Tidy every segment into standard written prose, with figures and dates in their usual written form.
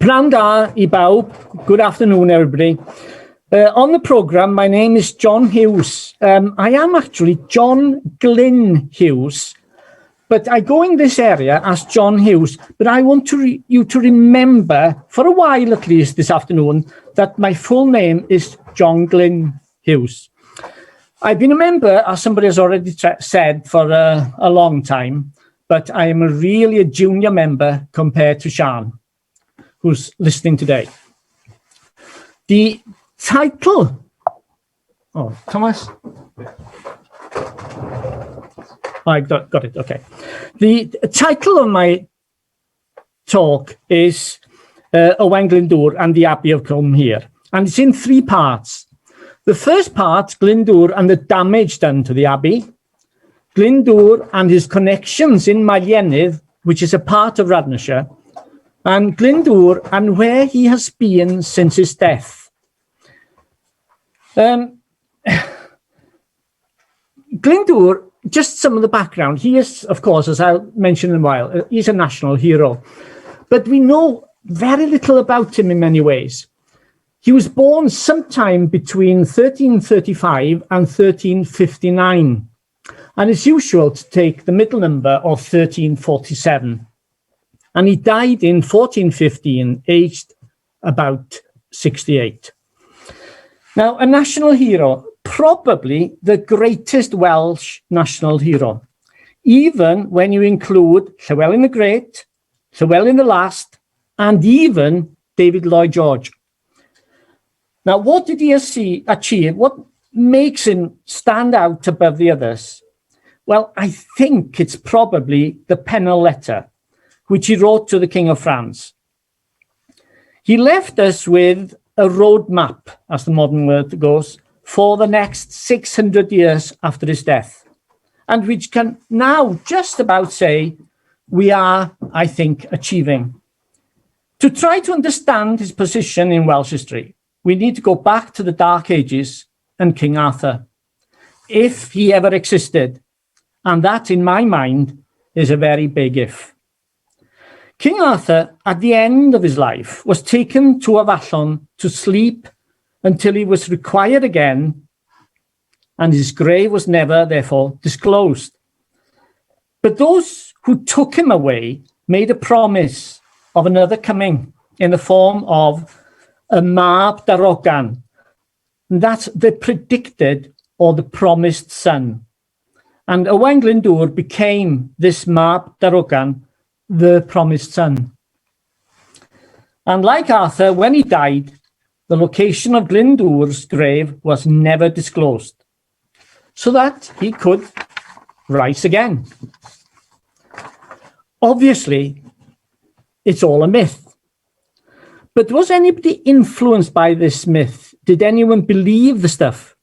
Pnawn da I bawb. Good afternoon, everybody. On the programme, my name is John Hughes. I am actually John Glyn Hughes, but I go in this area as John Hughes. But I want you to remember, for a while at least this afternoon, that my full name is John Glyn Hughes. I've been a member, as somebody has already said, for a long time, but I am really a junior member compared to Sean, who's listening today. The title, oh, Thomas? I got it, okay. The title of my talk is Owain Glyndŵr and the Abbey of Cwmhir, and it's in 3 parts. The first part, Glyndŵr and the damage done to the Abbey, Glyndŵr and his connections in Maiennydd, which is a part of Radnorshire, and Glyndŵr and where he has been since his death. Glyndŵr, just some of the background. He is, of course, as I'll mention in a while, he's a national hero. But we know very little about him in many ways. He was born sometime between 1335 and 1359, and it's usual to take the middle number of 1347. And he died in 1415, aged about 68. Now, a national hero, probably the greatest Welsh national hero, even when you include Llywelyn the Great, Llywelyn the Last, and even David Lloyd George. Now, what did he achieve? What makes him stand out above the others? Well, I think it's probably the penal letter, which he wrote to the King of France. He left us with a roadmap, as the modern word goes, for the next 600 years after his death, and which can now just about say we are, I think, achieving. To try to understand his position in Welsh history, we need to go back to the Dark Ages and King Arthur, if he ever existed, and that, in my mind, is a very big if. King Arthur, at the end of his life, was taken to Avallon to sleep until he was required again, and his grave was never, therefore, disclosed. But those who took him away made a promise of another coming in the form of a mab darogan. That's the predicted or the promised son. And Owain Glyndŵr became this mab darogan, the promised son. And like Arthur, when he died, the location of Glyndŵr's grave was never disclosed, so that he could rise again. Obviously, it's all a myth. But was anybody influenced by this myth? Did anyone believe the stuff?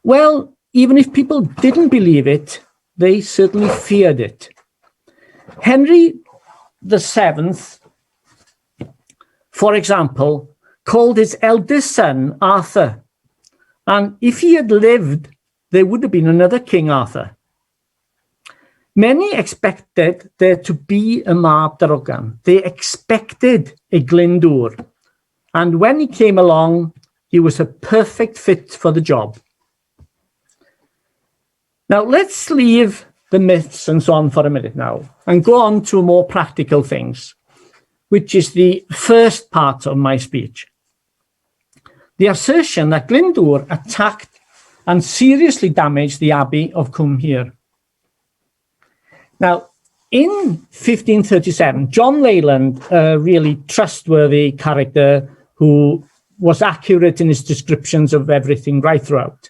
Well, even if people didn't believe it, they certainly feared it. Henry VII, for example, called his eldest son Arthur. And if he had lived, there would have been another King Arthur. Many expected there to be a mab darogan. They expected a Glyndŵr. And when he came along, he was a perfect fit for the job. Now, let's leave the myths and so on for a minute now and go on to more practical things, which is the first part of my speech. The assertion that Glyndŵr attacked and seriously damaged the Abbey of Cwmhir. Now, in 1537, John Leyland, a really trustworthy character who was accurate in his descriptions of everything right throughout,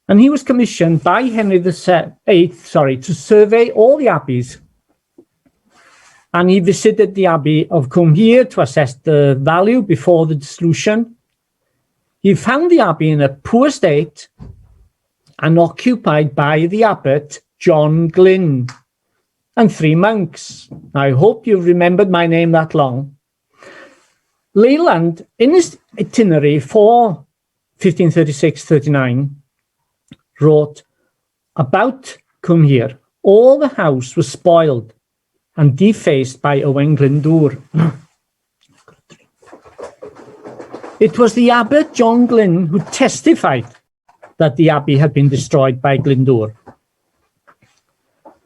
and he was commissioned by Henry VIII, to survey all the abbeys. And he visited the Abbey of Cwmhir to assess the value before the dissolution. He found the abbey in a poor state and occupied by the abbot, John Glyn, and 3 monks. I hope you've remembered my name that long. Leyland, in his itinerary for 1536-39, wrote about Cwmhir, all the house was spoiled and defaced by Owain Glyndŵr. It was the abbot John Glynn who testified that the abbey had been destroyed by Glyndŵr.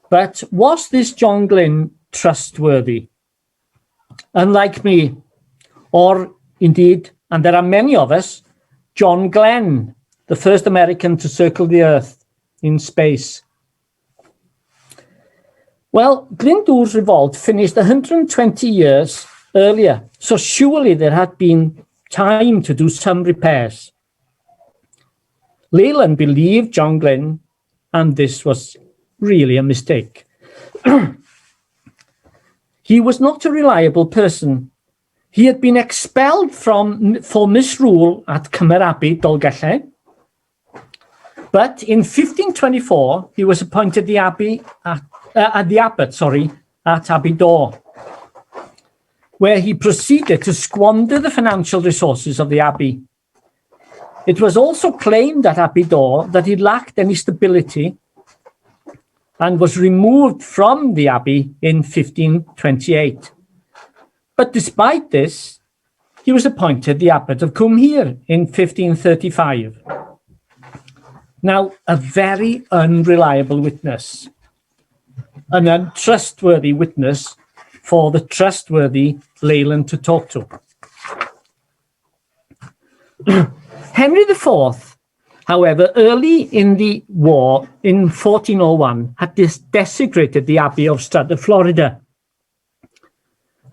But was this John Glynn trustworthy? Unlike me, or indeed, and there are many of us, John Glenn, the first American to circle the Earth in space. Well, Glyndŵr's revolt finished 120 years earlier, so surely there had been time to do some repairs. Leland believed John Glynn, and this was really a mistake. He was not a reliable person. He had been expelled for misrule at Cwmhir Abbey, Dolgellau. But in 1524, he was appointed the abbot at Abbey-dor, where he proceeded to squander the financial resources of the abbey. It was also claimed at Abbey-dor that he lacked any stability and was removed from the abbey in 1528. But despite this, he was appointed the abbot of Cwmhir in 1535. Now, a very unreliable witness, an untrustworthy witness for the trustworthy Leland to talk to. Henry IV, however, early in the war in 1401, had desecrated the Abbey of Stratford, Florida,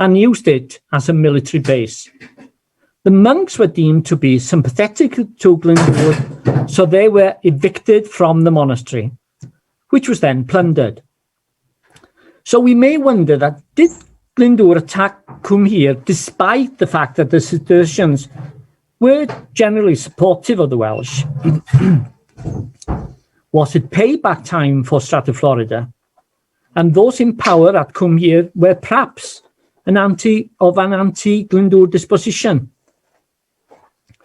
and used it as a military base. The monks were deemed to be sympathetic to Glyndŵr, so they were evicted from the monastery, which was then plundered. So we may wonder that did Glyndŵr attack Cwmhir despite the fact that the citizens were generally supportive of the Welsh? Was it payback time for Stratford, Florida? And those in power at Cwmhir were perhaps an anti-Glyndŵr disposition,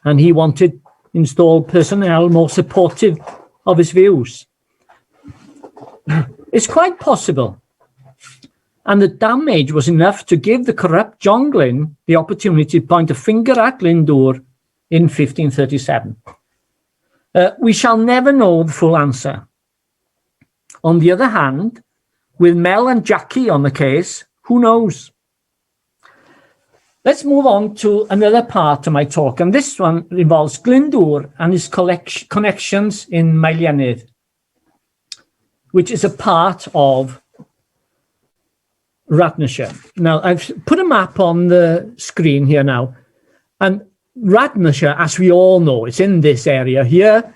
and he wanted to install personnel more supportive of his views. It's quite possible, and the damage was enough to give the corrupt John Glynn the opportunity to point a finger at Glyndŵr in 1537. We shall never know the full answer. On the other hand, with Mel and Jackie on the case, who knows? Let's move on to another part of my talk, and this one involves Glyndŵr and his connections in Meilienydd, which is a part of Radnorshire. Now, I've put a map on the screen here now, and Radnorshire, as we all know, is in this area here,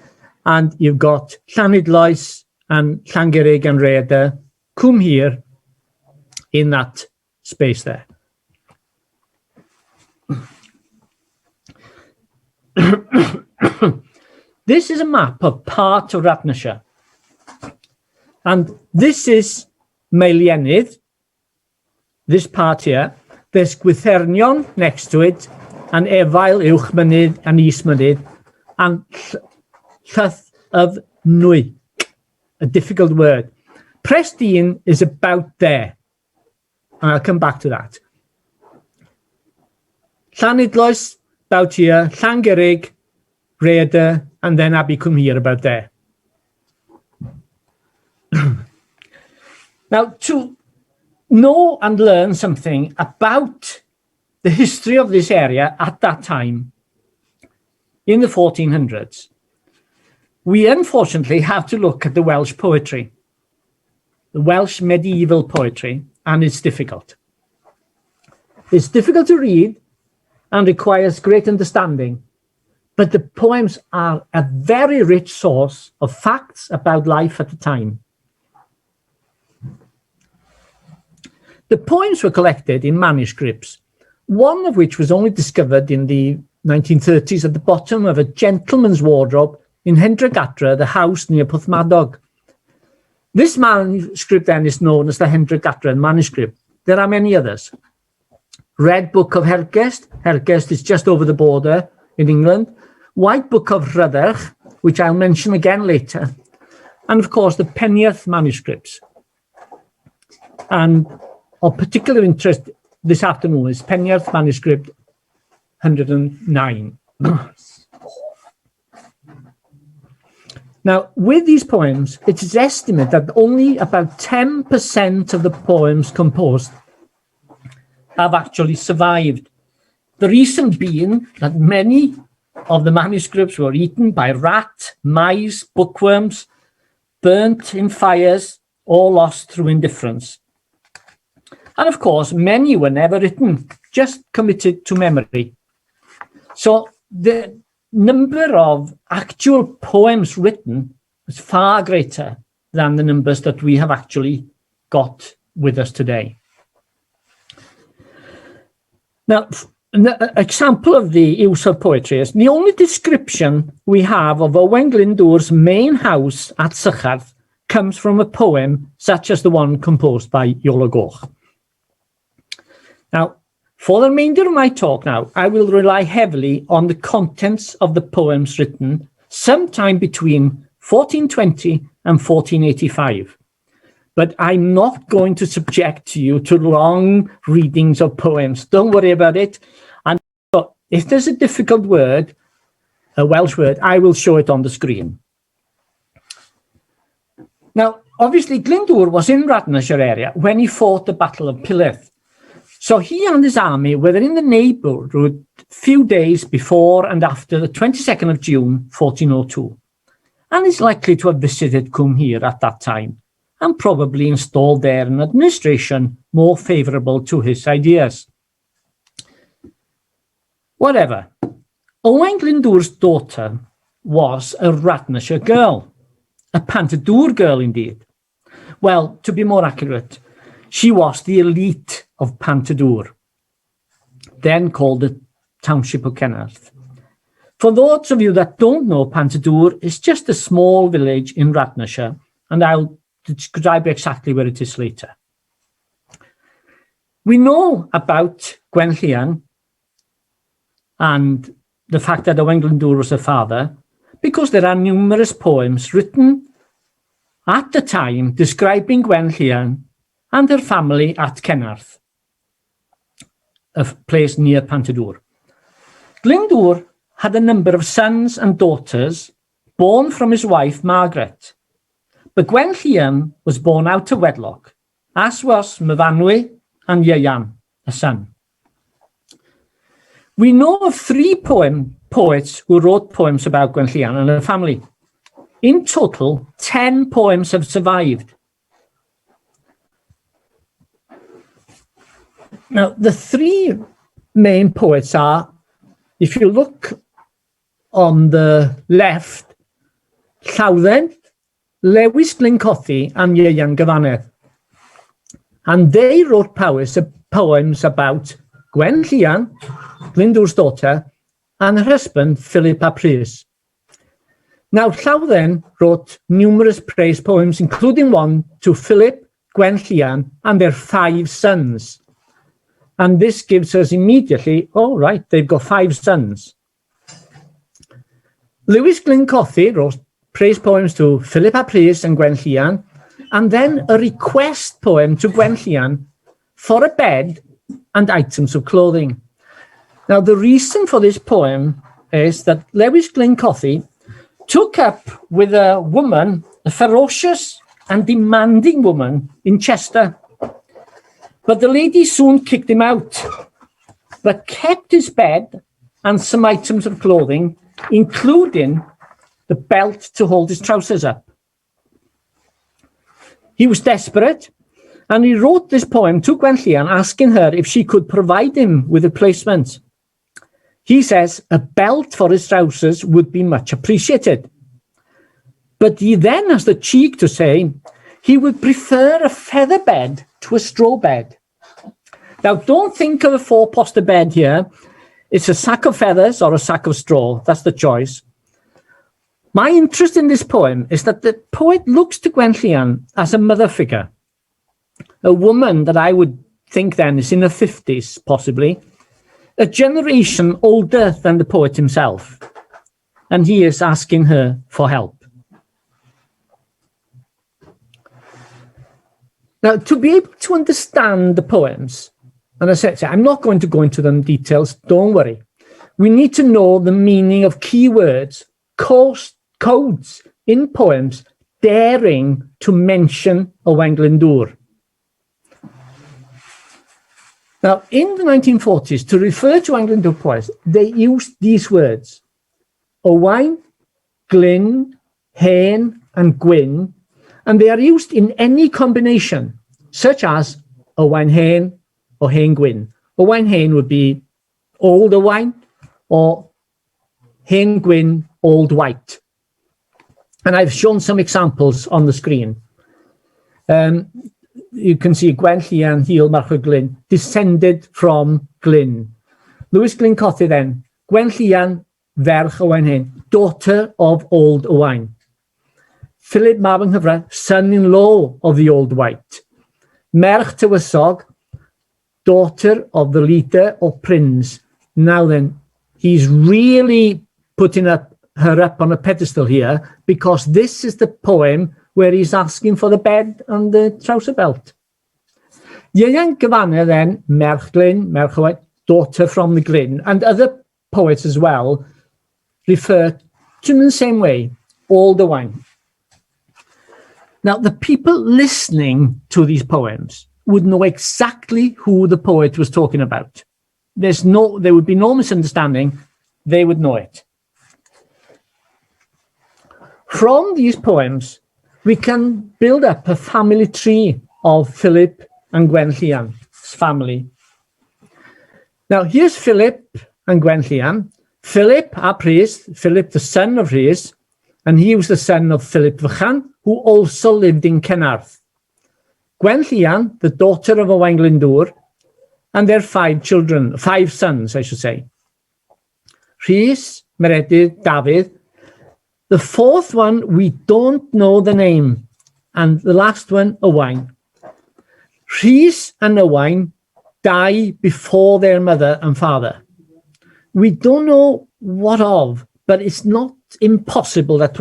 and you've got Llanidloes and Llangurig and Rhedr, Cwmhir in that space there. This is a map of part of Radnorshire, and this is Meilienydd, this part here. There's Gwythernion next to it, and Efail, Uwchmynydd, and Ismynydd, and Llyth of Nwy, a difficult word. Prestyn is about there, and I'll come back to that. Llanidloes about here, Llangurig, Rhedr, and then AbbeyCwmhir about there. Now, to know and learn something about the history of this area at that time, in the 1400s, we unfortunately have to look at the Welsh poetry, the Welsh medieval poetry, and it's difficult. It's difficult to read and requires great understanding, but the poems are a very rich source of facts about life at the time. The poems were collected in manuscripts, one of which was only discovered in the 1930s at the bottom of a gentleman's wardrobe in Hendrygatra, the house near Porthmadog. This manuscript then is known as the Hendrygatra manuscript. There are many others. Red Book of Hergest. Hergest is just over the border in England. White Book of Rhydderch, which I'll mention again later. And of course, the Penarth manuscripts. And of particular interest this afternoon is Penarth manuscript 109. Now, with these poems, it is estimated that only about 10% of the poems composed have actually survived. The reason being that many of the manuscripts were eaten by rat, mice, bookworms, burnt in fires, or lost through indifference. And of course, many were never written, just committed to memory. So the number of actual poems written is far greater than the numbers that we have actually got with us today. Now, an example of the use of poetry is the only description we have of Owain Glyndwr's main house at Sycharth comes from a poem such as the one composed by Iolo Goch. Now, for the remainder of my talk now, I will rely heavily on the contents of the poems written sometime between 1420 and 1485. But I'm not going to subject you to long readings of poems. Don't worry about it. And if there's a difficult word, a Welsh word, I will show it on the screen. Now, obviously, Glyndwr was in Radnorshire area when he fought the Battle of Pillith. So he and his army were in the neighbourhood a few days before and after the 22nd of June, 1402. And is likely to have visited Cwmhir at that time, and probably installed there an administration more favourable to his ideas. Whatever, Owain Glyndwr's daughter was a Radnorshire girl, a Pantadŵr girl indeed. Well, to be more accurate, she was the elite of Pantadŵr, then called the Township of Kenarth. For those of you that don't know, Pantadŵr is just a small village in Radnorshire, and I'll describe exactly where it is later. We know about Gwenllian and the fact that Owain Glyndwr was her father because there are numerous poems written at the time describing Gwenllian and her family at Kenarth, a place near Pantadŵr. Glyndwr had a number of sons and daughters born from his wife Margaret, but Gwenllian was born out of wedlock, as was Myfanwy and Ieuan, a son. We know of 3 poets who wrote poems about Gwenllian and her family. In total, 10 poems have survived. Now, the 3 main poets are, if you look on the left, Llawdden, Lewis Glyncothi and Ieuan Gyfanedd. And they wrote poems about Gwenllian, Glyndwr's daughter, and her husband, Philip ap Rhys. Now, Llawdden wrote numerous praise poems, including one to Philip, Gwenllian, and their 5 sons. And this gives us immediately, oh, right, they've got 5 sons. Lewis Glyncothi wrote praise poems to Philip ap Rhys and Gwenllian, and then a request poem to Gwenllian for a bed and items of clothing. Now, the reason for this poem is that Lewis Glyncothi took up with a woman, a ferocious and demanding woman in Chester. But the lady soon kicked him out, but kept his bed and some items of clothing, including the belt to hold his trousers up. He was desperate, and he wrote this poem to Gwenllian, asking her if she could provide him with a placement. He says a belt for his trousers would be much appreciated. But he then has the cheek to say he would prefer a feather bed to a straw bed. Now, don't think of a 4-poster bed here. It's a sack of feathers or a sack of straw. That's the choice. My interest in this poem is that the poet looks to Gwenllian as a mother figure, a woman that I would think then is in her 50s, possibly, a generation older than the poet himself, and he is asking her for help. Now, to be able to understand the poems, and as I said, I'm not going to go into them in details, don't worry. we need to know the meaning of keywords, codes in poems daring to mention Owain Glyndŵr. Now, in the 1940s, to refer to Owain Glyndŵr poets, they used these words: Owain, Glyn, Hen, and Gwyn, and they are used in any combination, such as Owain Hen or Hen Gwyn. Owain Hen would be Old Owain, or Hen Gwyn, Old White. And I've shown some examples on the screen. You can see Gwen Lhian, Hil Marchog Glyn, descended from Glyn. Lewis Glyn Cothi then, Gwen Lhian, ferch Owain Hen, daughter of Old Owain. Philip Mab yng Nghyfraith, son-in-law of the Old White. Merch Tywysog, daughter of the leader of Prince. Now then, he's really putting her up on a pedestal here, because this is the poem where he's asking for the bed and the trouser belt. Ieuan Gyfanna then, Merch Glyn, Merch Owain, daughter from the Glyn, and other poets as well refer to him in the same way, Old Owain. Now, the people listening to these poems would know exactly who the poet was talking about. There would be no misunderstanding. They would know it. From these poems, we can build up a family tree of Philip and Gwen Lhian's family. Now, here's Philip and Gwen Lhian. Philip ap Rhys, Philip the son of Rhys, and he was the son of Philip Vychan, who also lived in Cenarth. Gwen Lhian, the daughter of Owain Glyndŵr, and their 5 sons, I should say. Rhys, Meredydd, Dafydd. The 4th one, we don't know the name, and the last one, Owain. Rhys and Owain die before their mother and father. We don't know what of, but it's not impossible that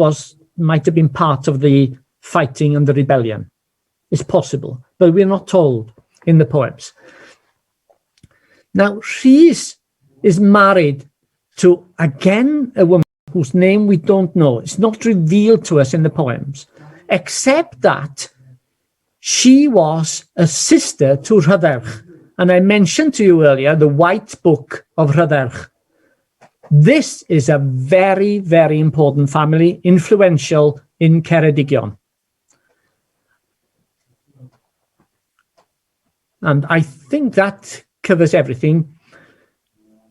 might have been part of the fighting and the rebellion. It's possible, but we're not told in the poems. Now, Rhys is married to, again, a woman whose name we don't know. It's not revealed to us in the poems, except that she was a sister to Rhydderch. And I mentioned to you earlier the White Book of Rhydderch. This is a very, very important family, influential in Ceredigion. And I think that covers everything.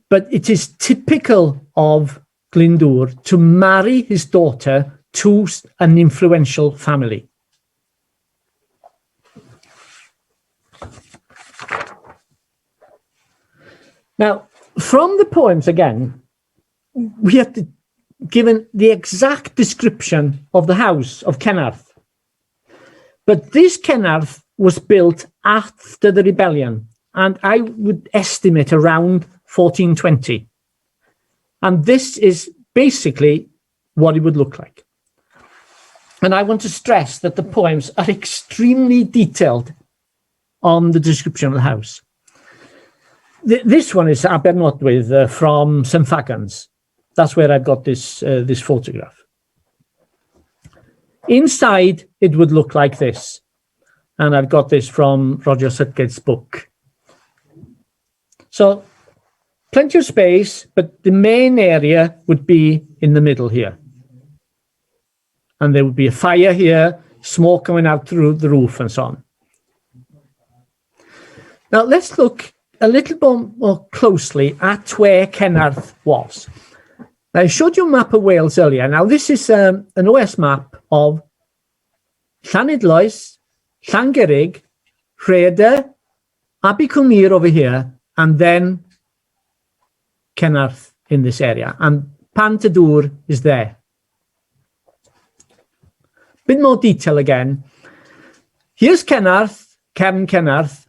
But it is typical of Glyndŵr to marry his daughter to an influential family. Now, from the poems again, we have given the exact description of the house of Cenarth. But this Cenarth was built after the rebellion, and I would estimate around 1420. And this is basically what it would look like. And I want to stress that the poems are extremely detailed on the description of the house. This one is Aberystwyth from St Fagans. That's where I've got this photograph. Inside, it would look like this. And I've got this from Roger Sutgate's book. So, plenty of space, but the main area would be in the middle here. And there would be a fire here, smoke coming out through the roof and so on. Now, let's look a little more closely at where Cenarth was. Now, I showed you a map of Wales earlier. Now, this is an OS map of Llanidloes, Llangerig, Rhaeadr, AbbeyCwmhir over here, and then Cenarth in this area. And Pantadŵr is there. Bit more detail again. Here's Cenarth, Cefn Cenarth.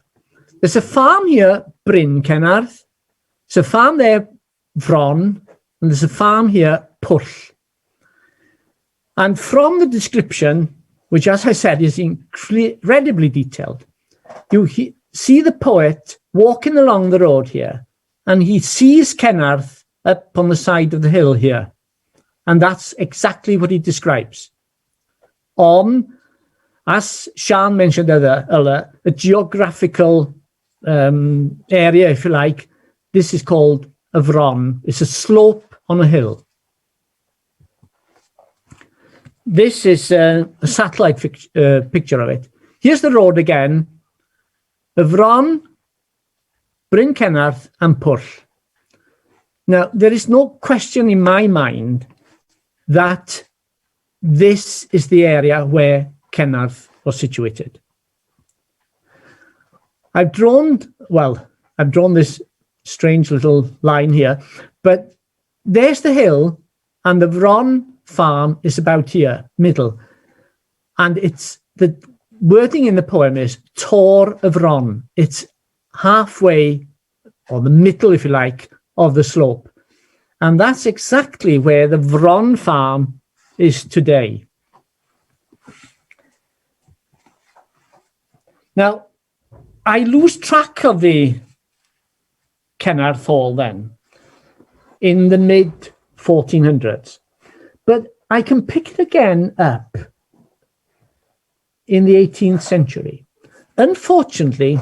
There's a farm here, Bryn Cenarth. There's a farm there, Fron, and there's a farm here, Pwll. And from the description, which, as I said, is incredibly detailed, you see the poet walking along the road here, and he sees Cenarth up on the side of the hill here. And that's exactly what he describes. On, as Sian mentioned earlier, a geographical area, if you like. This is called a fron. It's a slope on a hill. This is a satellite picture of it. Here's the road again. Y fron, Bryn Kennarth and Pwll. Now, there is no question in my mind that this is the area where Kennarth was situated. I've drawn this strange little line here, but there's the hill and the Fron farm is about here, middle. And it's the wording in the poem is Tor y Fron. It's halfway, or the middle, if you like, of the slope. And that's exactly where the Fron farm is today. Now, I lose track of the Kennarth Hall then in the mid 1400s, but I can pick it again up in the 18th century. Unfortunately,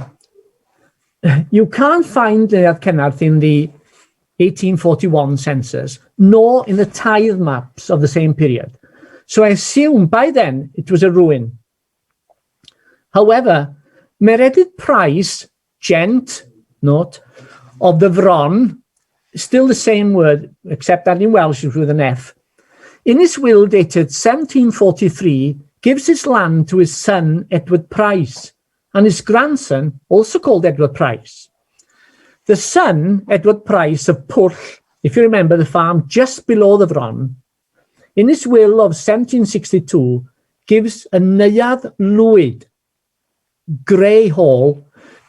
you can't find Kennarth in the 1841 census, nor in the tithe maps of the same period. So I assume by then it was a ruin. However, Meredydd Price, gent, note, of the Fron, still the same word, except that in Welsh is with an F, in his will dated 1743, gives his land to his son Edward Price and his grandson, also called Edward Price. The son, Edward Price of Pwll, if you remember the farm just below the Fron, in his will of 1762, gives a neuadd lwyd, Grey Hall,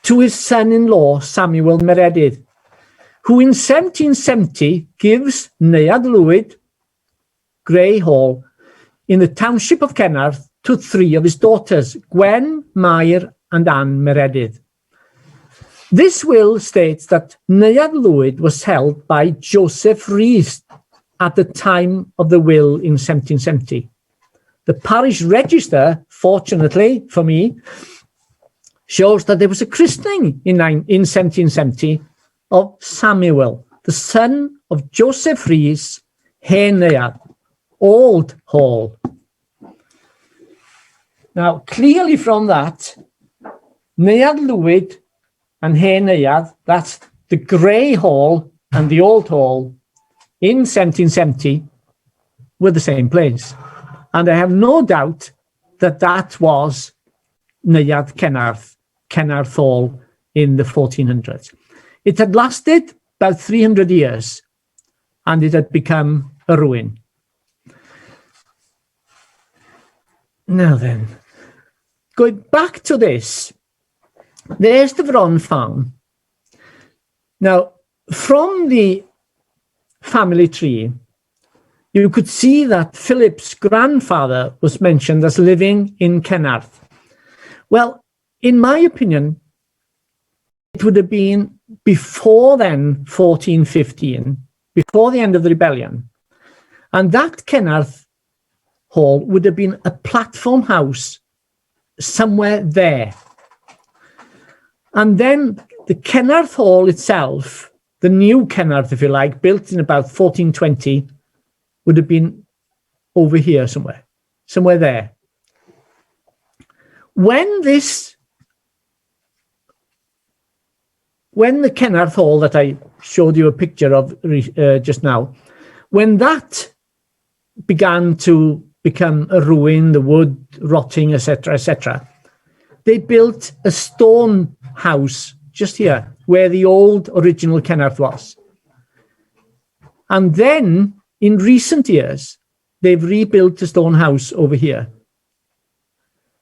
to his son-in-law, Samuel Meredydd, who in 1770 gives neuadd lwyd, Grey Hall, in the township of Kennarth to 3 of his daughters, Gwen, Mair, and Anne Meredydd. This will states that neuadd lwyd was held by Joseph Rhys at the time of the will in 1770. The parish register, fortunately for me, shows that there was a christening in 1770 of Samuel, the son of Joseph Rhys, Hen Neuadd, Old Hall. Now, clearly from that, neuadd lwyd and Hen Neuadd, that's the Grey Hall and the Old Hall in 1770, were the same place. And I have no doubt that that was neuadd Kennarth Hall in the 1400s. It had lasted about 300 years and it had become a ruin. Now then, going back to this, there's the Fron farm. Now, from the family tree, you could see that Philip's grandfather was mentioned as living in Kennarth. Well, in my opinion, it would have been before then, 1415, before the end of the rebellion. And that Kennarth Hall would have been a platform house somewhere there. And then the Kennarth Hall itself, the new Kennarth, if you like, built in about 1420, would have been over here somewhere there. When the Kennarth Hall that I showed you a picture of just now, when that began to become a ruin, the wood rotting, etc., they built a stone house just here, where the old original Kennarth was. And then, in recent years, they've rebuilt a stone house over here.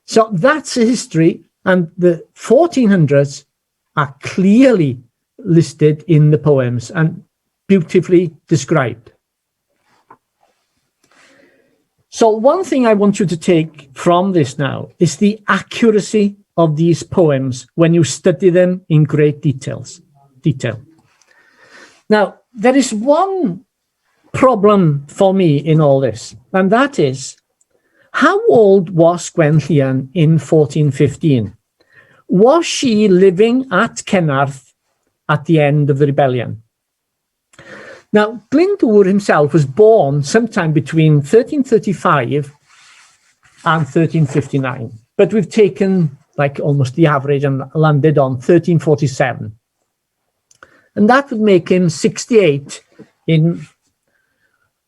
So that's a history, and the 1400s are clearly listed in the poems and beautifully described. So one thing I want you to take from this now is the accuracy of these poems when you study them in great detail. Now, there is one problem for me in all this, and that is, how old was Gwenllian in 1415? Was she living at Cenarth at the end of the rebellion? Now, Glyndŵr himself was born sometime between 1335 and 1359, but we've taken like almost the average and landed on 1347. And that would make him 68 in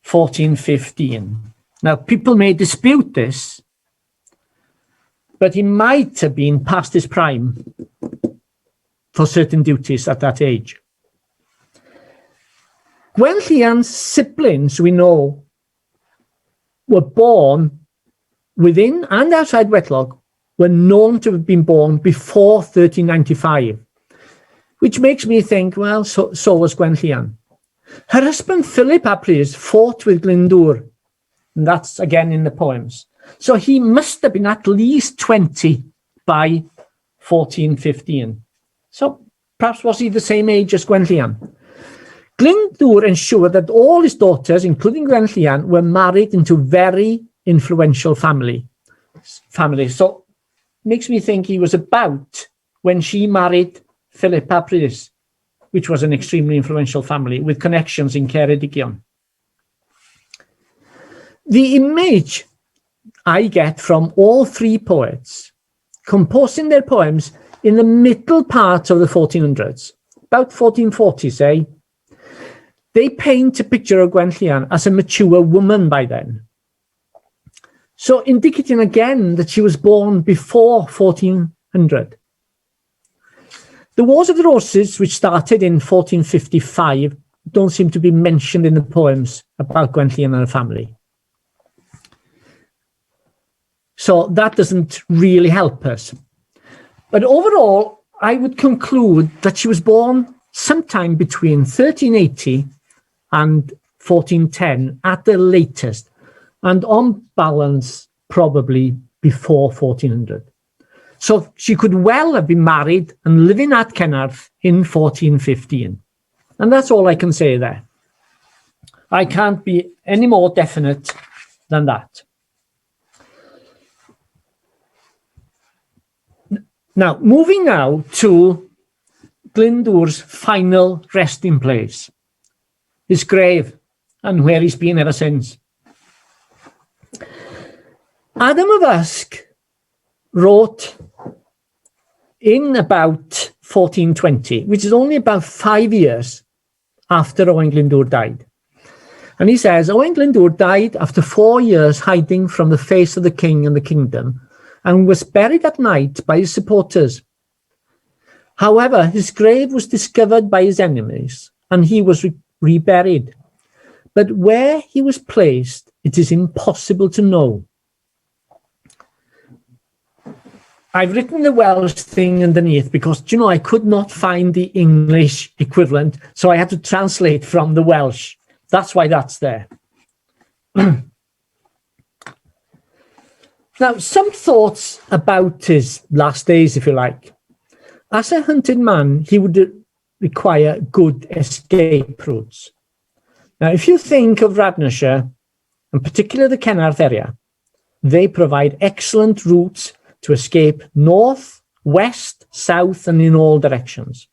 1415. Now, people may dispute this, but he might have been past his prime for certain duties at that age. Gwenllian's siblings, we know, were born within and outside wedlock, were known to have been born before 1395, which makes me think, well, so was Gwenllian. Her husband, Philip ap Rhys, fought with Glyndŵr, and that's again in the poems. So he must have been at least 20 by 1415. So perhaps was he the same age as Gwenllian? Glyndŵr ensured that all his daughters, including Gwenllian, were married into very influential families. So makes me think he was about when she married Philip ap Rhys, which was an extremely influential family with connections in Ceredigion. The image I get from all three poets composing their poems in the middle part of the 1400s, about 1440, say, they paint a picture of Gwenllian as a mature woman by then. So indicating again that she was born before 1400. The Wars of the Roses, which started in 1455, don't seem to be mentioned in the poems about Gwenllian and her family. So that doesn't really help us. But overall, I would conclude that she was born sometime between 1380 and 1410 at the latest, and on balance, probably before 1400. So she could well have been married and living at Cenarth in 1415. And that's all I can say there. I can't be any more definite than that. Now, moving now to Glyndŵr's final resting place, his grave, and where he's been ever since. Adam of Usk wrote in about 1420, which is only about 5 years after Owain Glyndŵr died. And he says, Owain Glyndŵr died after 4 years hiding from the face of the king and the kingdom, and was buried at night by his supporters. However, his grave was discovered by his enemies, and he was reburied. But where he was placed, it is impossible to know. I've written the Welsh thing underneath because, you know, I could not find the English equivalent, so I had to translate from the Welsh. That's why that's there. Now, some thoughts about his last days, if you like. As a hunted man, he would require good escape routes. Now, if you think of Radnorshire, in particular the Cenarth area, they provide excellent routes to escape north, west, south, and in all directions.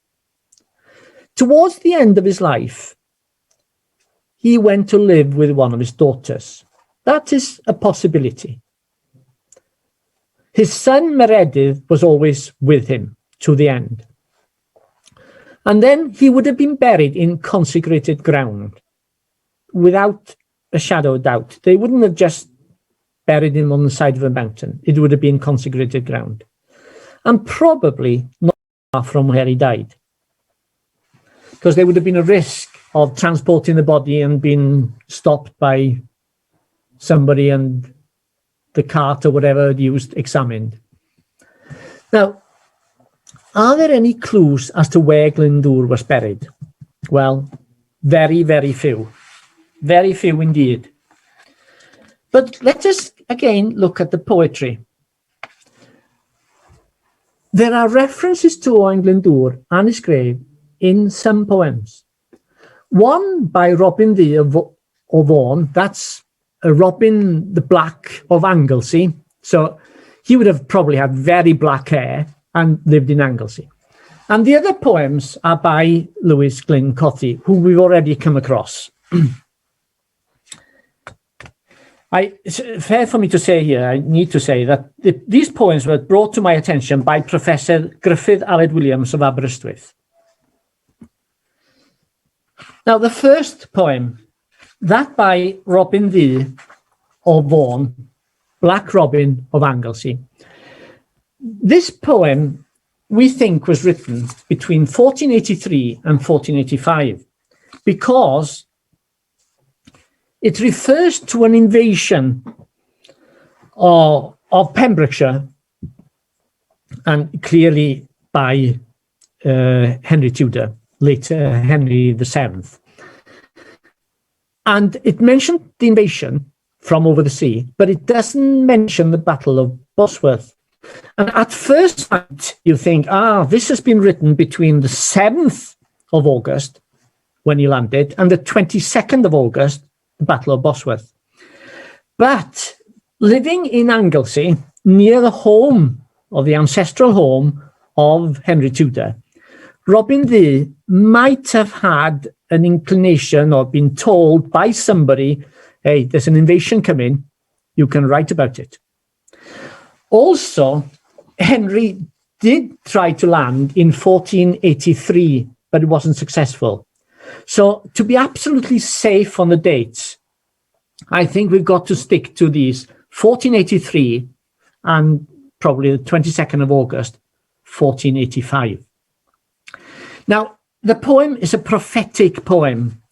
Towards the end of his life, he went to live with one of his daughters. That is a possibility. His son Meredydd was always with him to the end. And then he would have been buried in consecrated ground, without a shadow of doubt. They wouldn't have just buried him on the side of a mountain. It would have been consecrated ground. And probably not far from where he died, because there would have been a risk of transporting the body and being stopped by somebody and the cart or whatever used examined. Now, are there any clues as to where Glyndŵr was buried? Well, very, very few. Very few indeed. But let us again look at the poetry. There are references to Owain Glyndŵr and his grave in some poems. One by Robin Ddu of Vaughan, that's Robin the Black of Anglesey. So he would have probably had very black hair and lived in Anglesey. And the other poems are by Lewis Glyn Cothi, who we've already come across. It's fair for me to say here, I need to say that these poems were brought to my attention by Professor Griffith Aled Williams of Aberystwyth. Now, the first poem, that by Robin Ddu of Vaughan, Black Robin of Anglesey. This poem, we think, was written between 1483 and 1485 because it refers to an invasion of Pembrokeshire, and clearly by Henry Tudor, later Henry VII. And it mentioned the invasion from over the sea, but it doesn't mention the Battle of Bosworth. And at first sight, you think, this has been written between the 7th of August, when he landed, and the 22nd of August, the Battle of Bosworth. But living in Anglesey, near the home, or the ancestral home of Henry Tudor, Robin Ddu might have had an inclination or been told by somebody, hey, there's an invasion coming, you can write about it. Also, Henry did try to land in 1483, but it wasn't successful. So to be absolutely safe on the dates, I think we've got to stick to these 1483 and probably the 22nd of August, 1485. Now, the poem is a prophetic poem,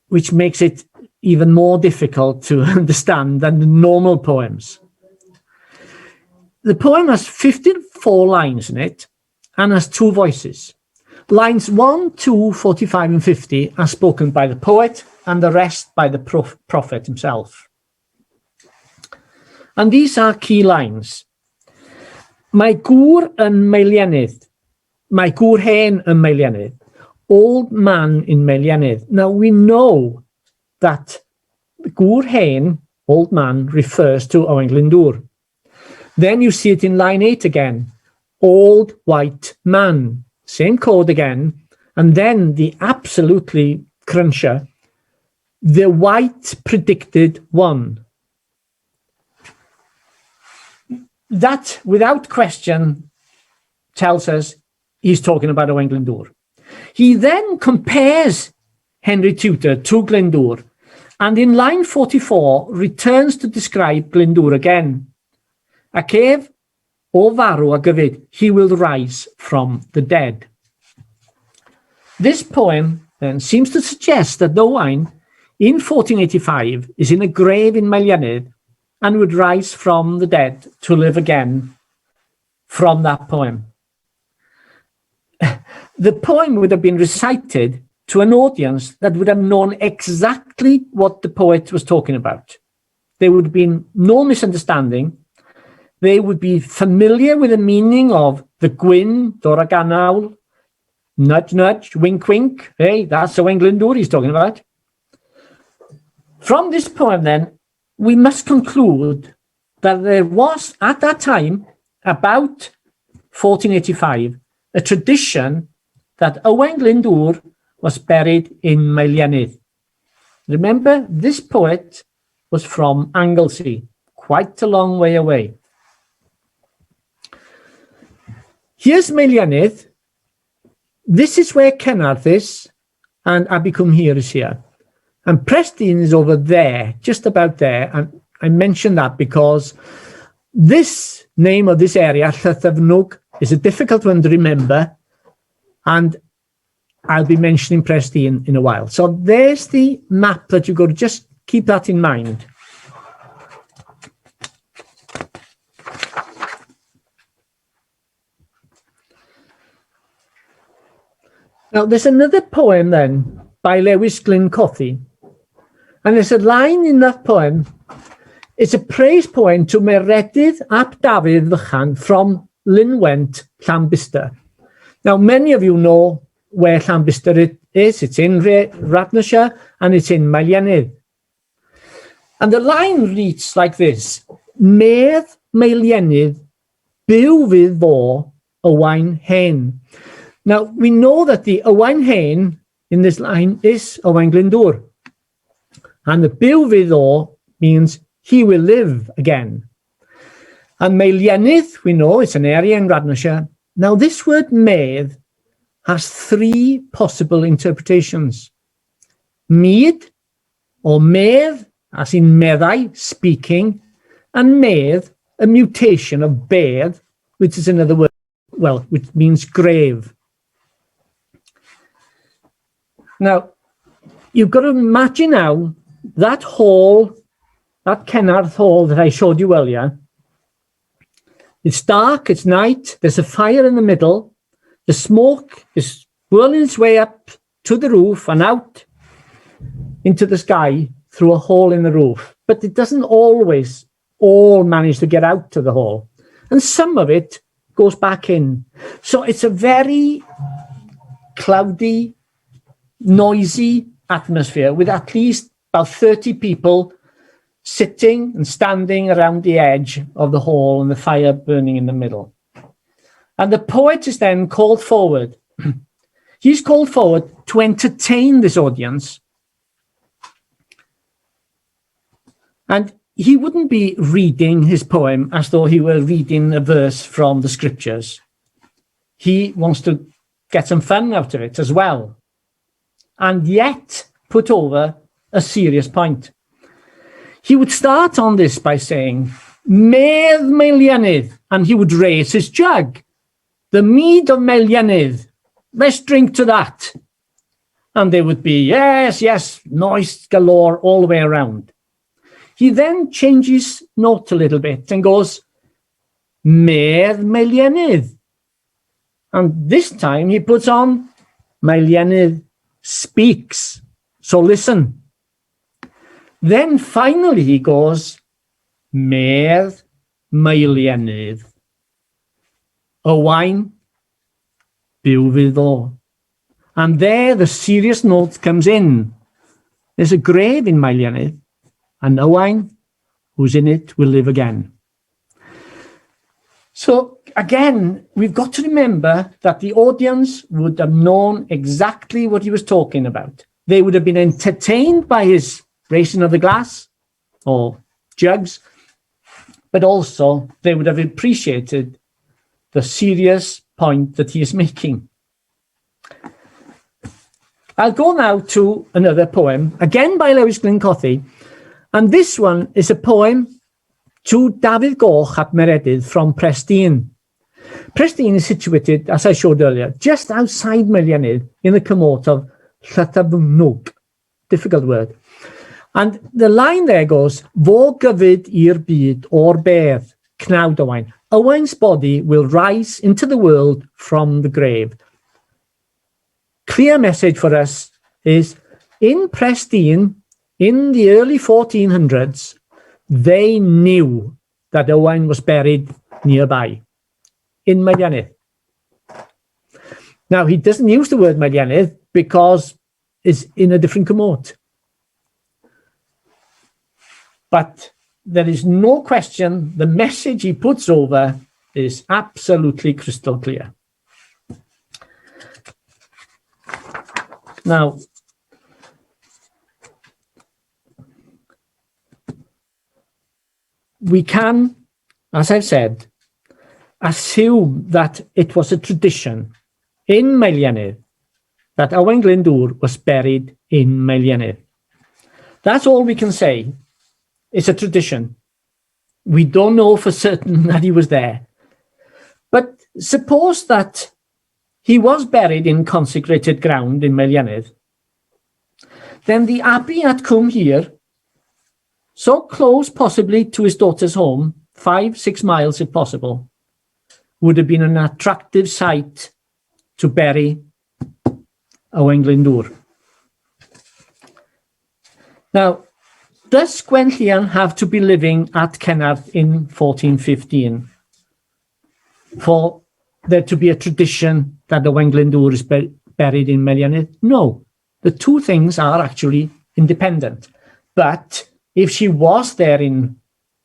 which makes it even more difficult to understand than the normal poems. The poem has 54 lines in it and has 2 voices. Lines 1, 2, 45 and 50 are spoken by the poet and the rest by the prophet himself. And these are key lines. Mae gŵr yn Meilianydd, mae gŵr hen yn Meilianydd, old man in Meilianydd. Now we know that gŵr hen, old man, refers to Owain Glyndŵr. Then you see it in line 8 again, old white man, same code again, and then the absolutely cruncher, the white predicted one. That, without question, tells us he's talking about Owain Glyndŵr. He then compares Henry Tudor to Glyndŵr, and in line 44 returns to describe Glyndŵr again. Ac ef o farw a gyfyd, he will rise from the dead. This poem then seems to suggest that Owain in 1485 is in a grave in Meilianydd and would rise from the dead to live again from that poem. The poem would have been recited to an audience that would have known exactly what the poet was talking about. There would have been no misunderstanding. They would be familiar with the meaning of the gwyn, dor a ganawl, nudge, nudge, wink, wink. Hey, that's Owain Glyndŵr he's talking about. From this poem, then, we must conclude that there was, at that time, about 1485, a tradition that Owain Glyndŵr was buried in Meilianydd. Remember, this poet was from Anglesey, quite a long way away. Here's Meilianydd. This is where Cenarth is, and AbbeyCwmhir is here. And Prestyn is over there, just about there. And I mention that because this name of this area, Llythyfnwg, is a difficult one to remember. And I'll be mentioning Prestyn in a while. So there's the map that you've got to just keep that in mind. Now, there's another poem then by Lewis Glyn Cothi. And there's a line in that poem. It's a praise poem to Meredydd ap Dafydd Vychan from Lynwent, Llanbister. Now, many of you know where Llanbister is, it's in Radnorshire and it's in Meilienydd. And the line reads like this: Medd Meilienydd byw fydd fo Owain hen. Now, we know that the Owain hen in this line is Owain Glyndŵr. And the byw fydd o means he will live again. And Meilienydd, we know, it's an area in Radnorshire. Now, this word medd has three possible interpretations. Mead, or medd, as in meddai, speaking, and medd, a mutation of bedd, which is another word, well, which means grave. Now, you've got to imagine now that hall, that Cenarth Hall that I showed you earlier. It's dark, it's night, there's a fire in the middle, the smoke is whirling its way up to the roof and out into the sky through a hole in the roof. But it doesn't always all manage to get out to the hall. And some of it goes back in. So it's a very cloudy, noisy atmosphere with at least about 30 people sitting and standing around the edge of the hall and the fire burning in the middle. And the poet is then called forward. He's called forward to entertain this audience. And he wouldn't be reading his poem as though he were reading a verse from the scriptures. He wants to get some fun out of it as well, and yet put over a serious point. He would start on this by saying, Medd Meilienydd, and he would raise his jug. The mead of Meilienydd, let's drink to that. And there would be, yes, yes, noise galore all the way around. He then changes note a little bit and goes, Medd Meilienydd. And this time he puts on, Meilienydd speaks. So listen. Then finally he goes, Medd Meilienydd. Owain byw fydd o. And there the serious note comes in. There's a grave in Meilienydd, and Owain, who's in it, will live again. So again, we've got to remember that the audience would have known exactly what he was talking about. They would have been entertained by his raising of the glass or jugs, but also they would have appreciated the serious point that he is making. I'll go now to another poem, again by Lewis Glyn Cothi, and this one is a poem to Dafydd Goch ap Meredydd from Prestyn. Prestyn is situated, as I showed earlier, just outside Meilienydd in the cymot of Llythabnwg, difficult word. And the line there goes, Fo gyfyd i'r byd o'r bedd, cnawd Owain. Owain's body will rise into the world from the grave. Clear message for us is, in Prestyn, in the early 1400s, they knew that Owain was buried nearby, in Meilienydd. Now, he doesn't use the word Meilienydd because it's in a different cymot. But there is no question, the message he puts over is absolutely crystal clear. Now, we can, as I've said, assume that it was a tradition in Meilienydd that Owain Glyndŵr was buried in Meilienydd. That's all we can say. It's a tradition. We don't know for certain that he was there. But suppose that he was buried in consecrated ground in Meilienydd, then the abbey at Cwmhir, so close possibly to his daughter's home, 5-6 miles if possible, would have been an attractive site to bury Owain Glyndŵr. Now, does Gwenllian have to be living at Cenarth in 1415 for there to be a tradition that Owain Glyndŵr is buried in Meilianydd? No, the two things are actually independent. But if she was there in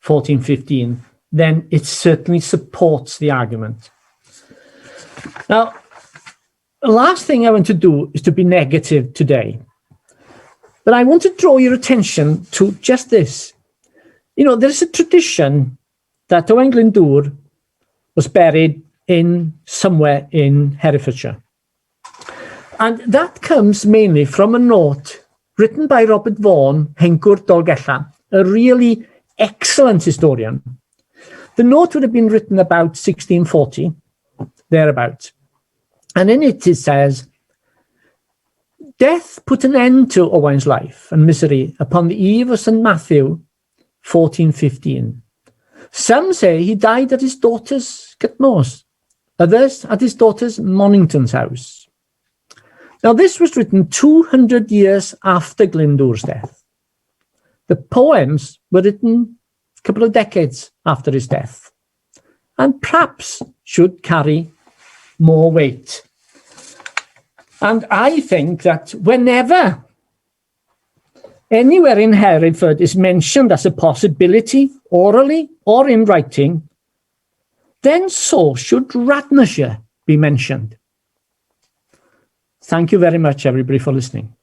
1415, then it certainly supports the argument. Now, the last thing I want to do is to be negative today. But I want to draw your attention to just this. You know, there's a tradition that Owain Glyndŵr was buried in somewhere in Herefordshire. And that comes mainly from a note written by Robert Vaughan, Hencwr Dolgella, a really excellent historian. The note would have been written about 1640, thereabouts. And in it, it says, death put an end to Owain's life and misery upon the eve of St. Matthew, 1415. Some say he died at his daughter's Cutmores, others at his daughter's Monington's house. Now, this was written 200 years after Glyndŵr's death. The poems were written a couple of decades after his death, and perhaps should carry more weight. And I think that whenever anywhere in Hereford is mentioned as a possibility, orally or in writing, then so should Radnorshire be mentioned. Thank you very much, everybody, for listening.